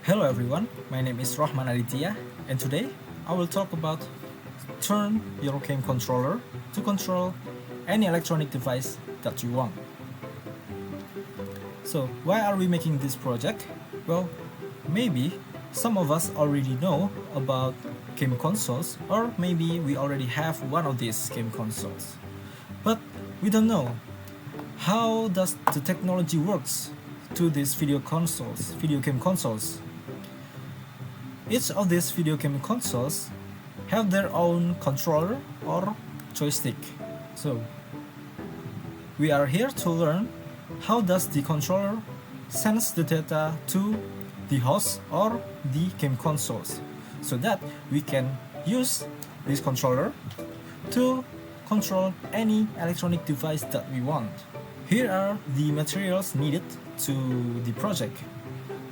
Hello everyone, my name is Rahman Aditya, and today I will talk about turn your game controller to control any electronic device that you want. So why are we making this project? Well, maybe some of us already know about game consoles, or maybe we already have one of these game consoles. But we don't know how does the technology works to these video game consoles. Each of these video game consoles have their own controller or joystick. So we are here to learn how does the controller sends the data to the host or the game consoles, so that we can use this controller to control any electronic device that we want. Here are the materials needed to the project.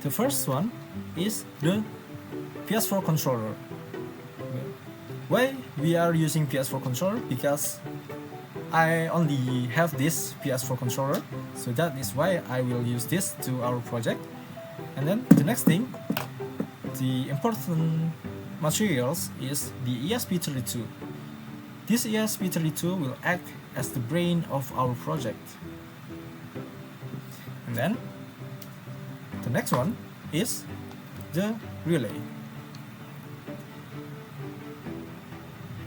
The first one is the PS4 controller. Why we are using PS4 controller? Because I only have this PS4 controller, so that is why I will use this to our project. And then the next thing, the important materials is the ESP32. This ESP32 will act as the brain of our project. And then the next one is the relay.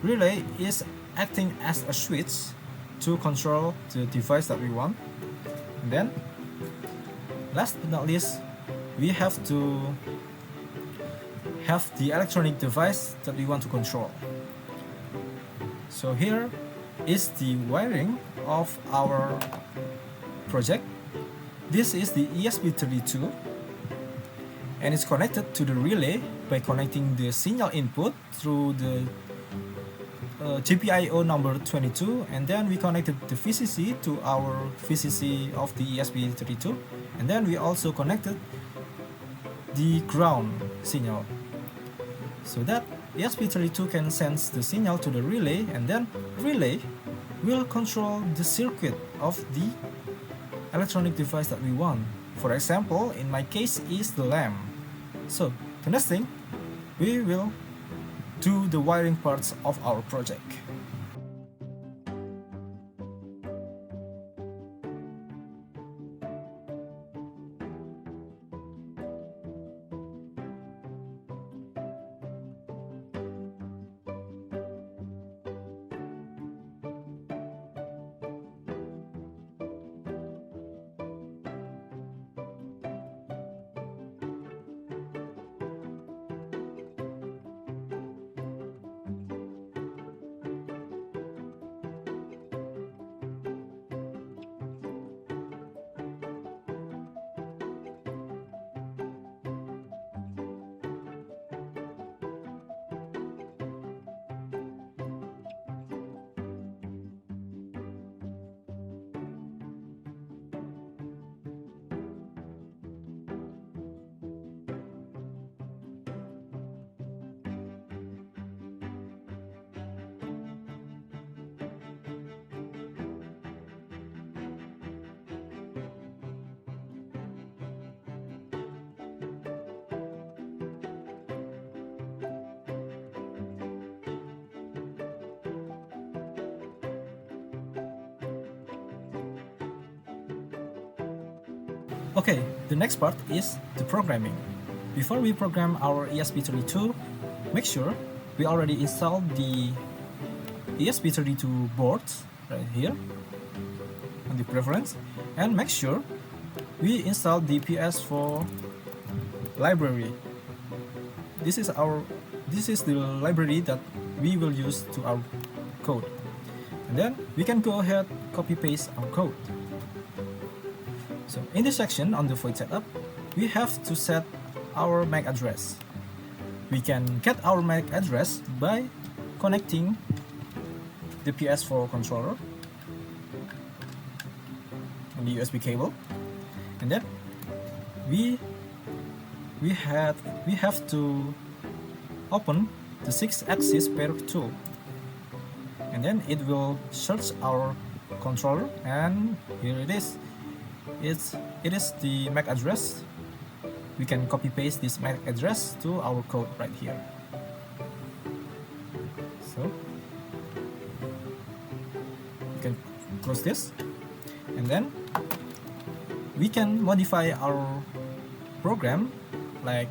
Relay is acting as a switch to control the device that we want. And then last but not least, we have to have the electronic device that we want to control. So here is the wiring of our project. This is the ESP32, and it's connected to the relay by connecting the signal input through the GPIO number 22, and then we connected the VCC to our VCC of the ESP32, and then we also connected the ground signal, so that ESP32 can sense the signal to the relay, and then relay will control the circuit of the electronic device that we want. For example, in my case is the lamp. So the next thing, we will do the wiring parts of our project. Okay, the next part is the programming. Before we program our ESP32, make sure we already installed the ESP32 board right here on the preference, and make sure we install the PS4 library. This is the library that we will use to our code, and then we can go ahead copy paste our code. So in this section on the void setup, we have to set our MAC address. We can get our MAC address by connecting the PS4 controller on the USB cable, and then we have to open the 6-axis pair tool, and then it will search our controller, and here it is. It is the MAC address we can copy paste this MAC address to our code right here. So you can close this, and then we can modify our program, like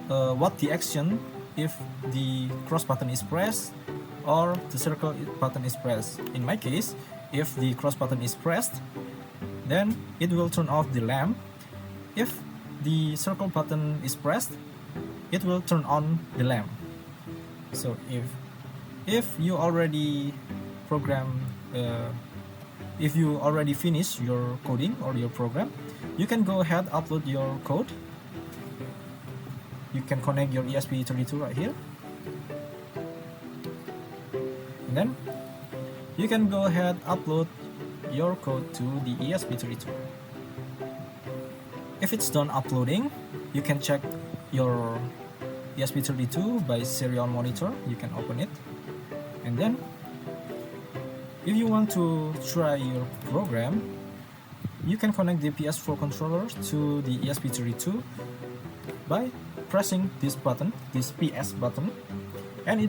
what the action if the cross button is pressed or the circle button is pressed. In my case, if the cross button is pressed, then it will turn off the lamp. If the circle button is pressed, it will turn on the lamp. So if you already if you already finish your coding or your program, you can go ahead, upload your code. You can connect your ESP32 right here, and then you can go ahead, upload your code to the ESP32. If it's done uploading, you can check your ESP32 by serial monitor. You can open it, and then if you want to try your program, you can connect the PS4 controller to the ESP32 by pressing this button, this PS button, and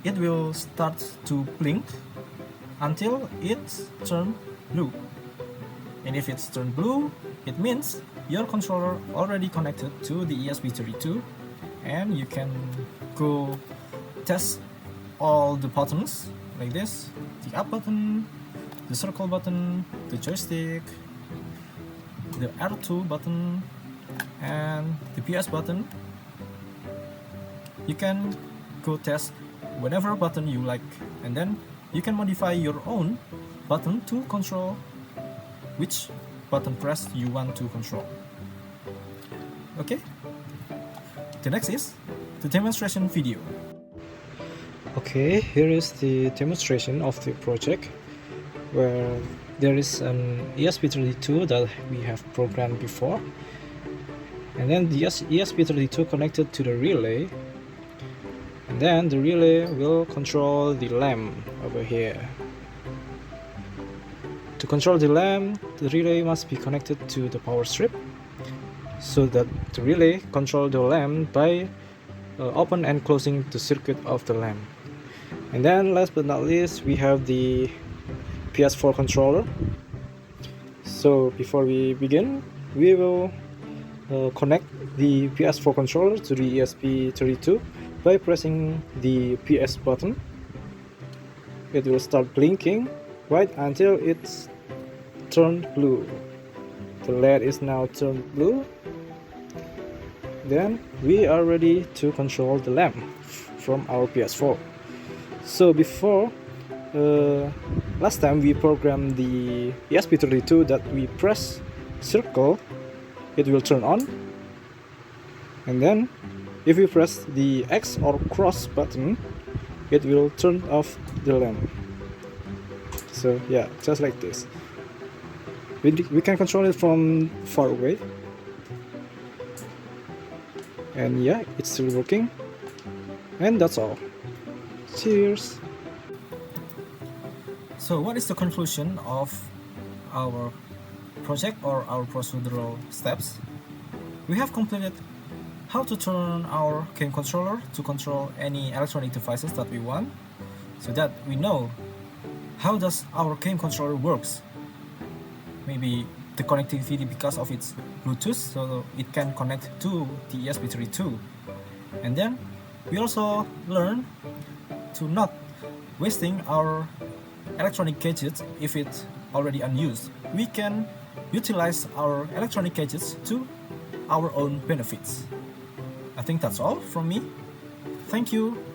it will start to blink until it's turned blue. And if it's turned blue, it means your controller already connected to the ESP32, and you can go test all the buttons like this: the up button, the circle button, the joystick, the R2 button, and the PS button. You can go test whatever button you like, and then you can modify your own button to control which button press you want to control. Okay, the next is the demonstration video. Okay, here is the demonstration of the project, where there is an ESP32 that we have programmed before, and then the ESP32 connected to the relay, and then the relay will control the lamp over here. To control the lamp, the relay must be connected to the power strip, so that the relay control the lamp by open and closing the circuit of the lamp. And then last but not least, we have the PS4 controller. So before we begin, we will connect the PS4 controller to the ESP32 by pressing the PS button. It will start blinking right until it's turned blue. The LED is now turned blue. Then we are ready to control the lamp from our PS4. So before, last time we programmed the ESP32 that we press circle, it will turn on, and then if we press the X or cross button, it will turn off the lamp. So yeah, just like this. We can control it from far away, and yeah, it's still working, and that's all. Cheers! So what is the conclusion of our project or our procedural steps? We have completed how to turn our game controller to control any electronic devices that we want, so that we know how does our game controller works. Maybe the connectivity because of its Bluetooth, so it can connect to the ESP32. And then we also learn to not wasting our electronic gadgets if it's already unused. We can utilize our electronic gadgets to our own benefits. I think that's all from me. Thank you.